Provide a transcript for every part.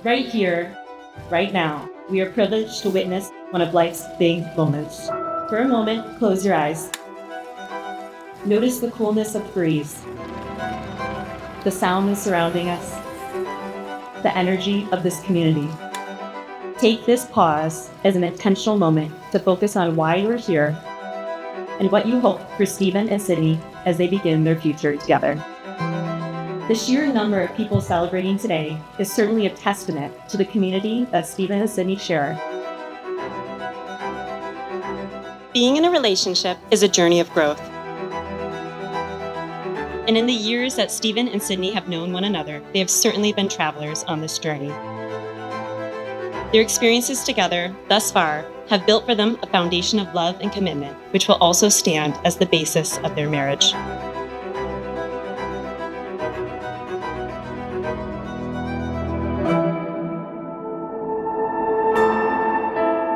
Right here, right now, we are privileged to witness one of life's big moments. For a moment, close your eyes. Notice the coolness of the breeze, the sounds surrounding us, the energy of this community. Take this pause as an intentional moment to focus on why you are here and what you hope for Stephen and Sydney as they begin their future together. The sheer number of people celebrating today is certainly a testament to the community that Stephen and Sydney share. Being in a relationship is a journey of growth. And in the years that Stephen and Sydney have known one another, they have certainly been travelers on this journey. Their experiences together, thus far, have built for them a foundation of love and commitment, which will also stand as the basis of their marriage.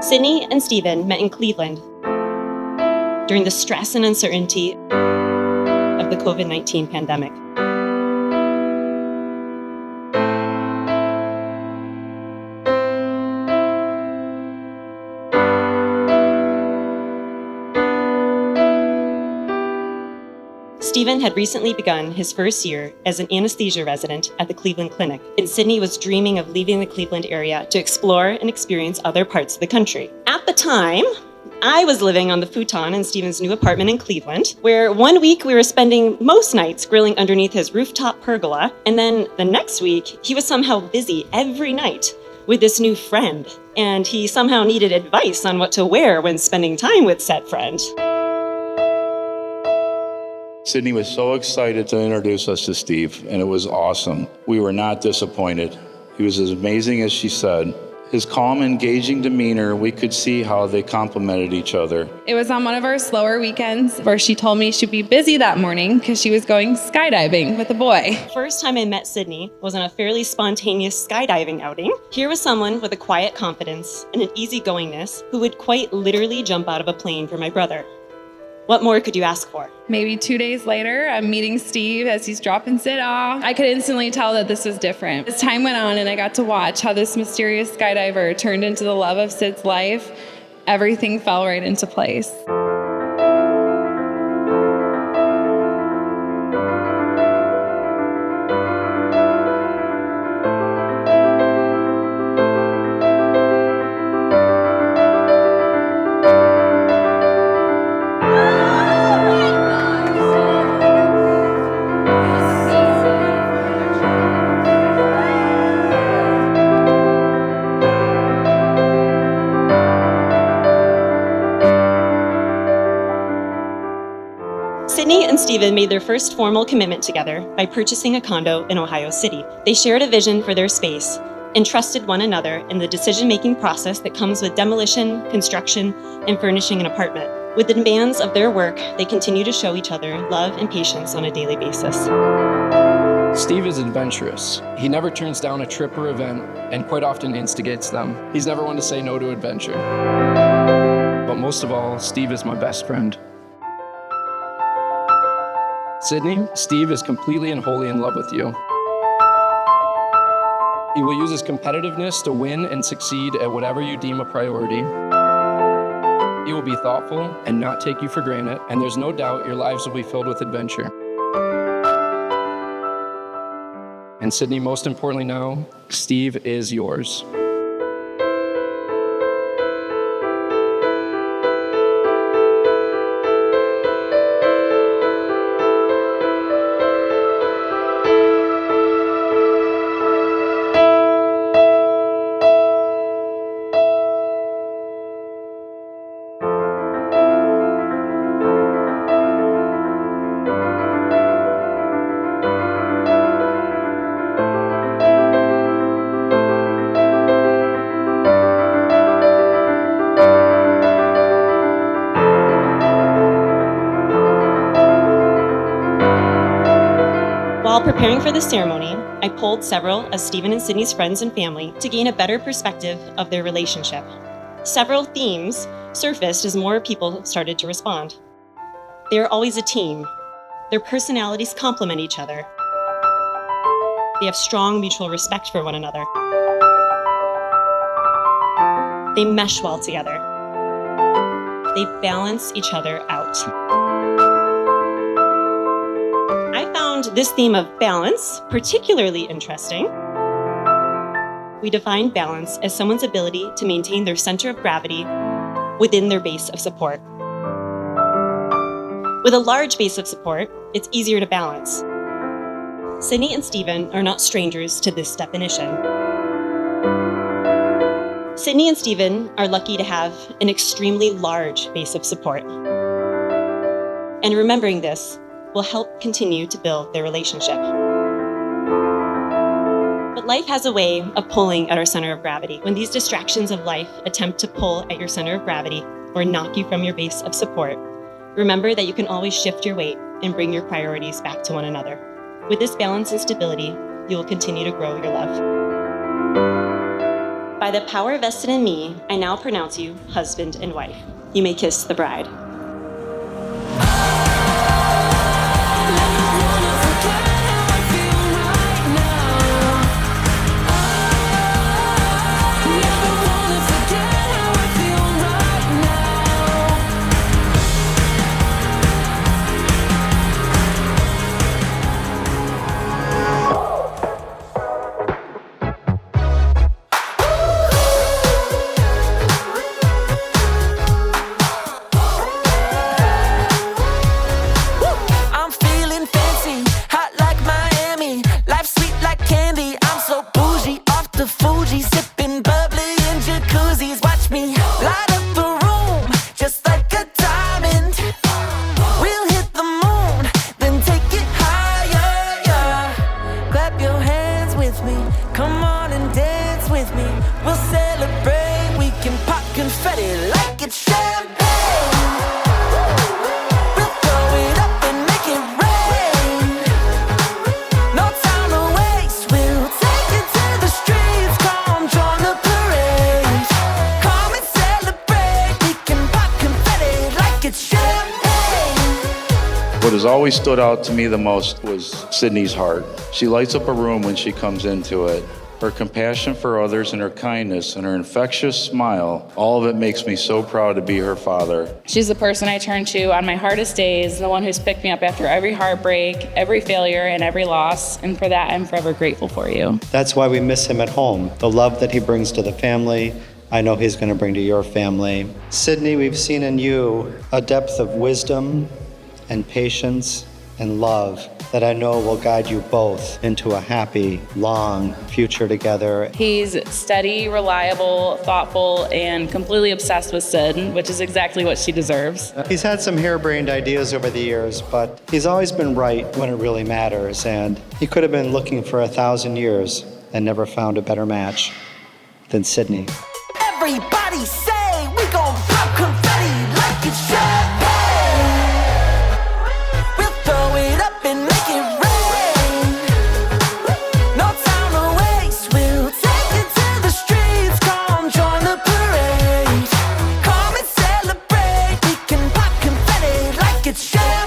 Sydney and Stephen met in Cleveland during the stress and uncertainty of the COVID-19 pandemic. Stephen had recently begun his first year as an anesthesia resident at the Cleveland Clinic, and Sydney was dreaming of leaving the Cleveland area to explore and experience other parts of the country. At the time, I was living on the futon in Stephen's new apartment in Cleveland, where one week we were spending most nights grilling underneath his rooftop pergola, and then the next week he was somehow busy every night with this new friend, and he somehow needed advice on what to wear when spending time with said friend. Sydney was so excited to introduce us to Steve, and it was awesome. We were not disappointed. He was as amazing as she said. His calm, engaging demeanor, we could see how they complemented each other. It was on one of our slower weekends where she told me she'd be busy that morning because she was going skydiving with a boy. First time I met Sydney was on a fairly spontaneous skydiving outing. Here was someone with a quiet confidence and an easygoingness who would quite literally jump out of a plane for my brother. What more could you ask for? Maybe 2 days later, I'm meeting Steve as he's dropping Sid off. I could instantly tell that this was different. As time went on and I got to watch how this mysterious skydiver turned into the love of Sid's life, everything fell right into place. Sydney and Stephen made their first formal commitment together by purchasing a condo in Ohio City. They shared a vision for their space and trusted one another in the decision-making process that comes with demolition, construction, and furnishing an apartment. With the demands of their work, they continue to show each other love and patience on a daily basis. Steve is adventurous. He never turns down a trip or event and quite often instigates them. He's never one to say no to adventure. But most of all, Steve is my best friend. Sydney, Steve is completely and wholly in love with you. He will use his competitiveness to win and succeed at whatever you deem a priority. He will be thoughtful and not take you for granted, and there's no doubt your lives will be filled with adventure. And Sydney, most importantly now, Steve is yours. While preparing for the ceremony, I polled several of Stephen and Sydney's friends and family to gain a better perspective of their relationship. Several themes surfaced as more people started to respond. They are always a team. Their personalities complement each other. They have strong mutual respect for one another. They mesh well together. They balance each other out. I found this theme of balance particularly interesting. We define balance as someone's ability to maintain their center of gravity within their base of support. With a large base of support, it's easier to balance. Sydney and Stephen are not strangers to this definition. Sydney and Stephen are lucky to have an extremely large base of support. And remembering this will help continue to build their relationship. But life has a way of pulling at our center of gravity. When these distractions of life attempt to pull at your center of gravity or knock you from your base of support, remember that you can always shift your weight and bring your priorities back to one another. With this balance and stability, you will continue to grow your love. By the power vested in me, I now pronounce you husband and wife. You may kiss the bride. What has always stood out to me the most was Sydney's heart. She lights up a room when she comes into it. Her compassion for others and her kindness and her infectious smile, all of it makes me so proud to be her father. She's the person I turn to on my hardest days, the one who's picked me up after every heartbreak, every failure, and every loss. And for that, I'm forever grateful for you. That's why we miss him at home. The love that he brings to the family, I know he's going to bring to your family. Sydney, we've seen in you a depth of wisdom and patience and love that I know will guide you both into a happy, long future together. He's steady, reliable, thoughtful, and completely obsessed with Sid, which is exactly what she deserves. He's had some harebrained ideas over the years, but he's always been right when it really matters, and he could have been looking for 1,000 years and never found a better match than Sydney. Everybody say we gon' pop confetti like it's champagne. We'll throw it up and make it rain. No time to waste, we'll take it to the streets. Come join the parade. Come and celebrate. We can pop confetti like it's champagne.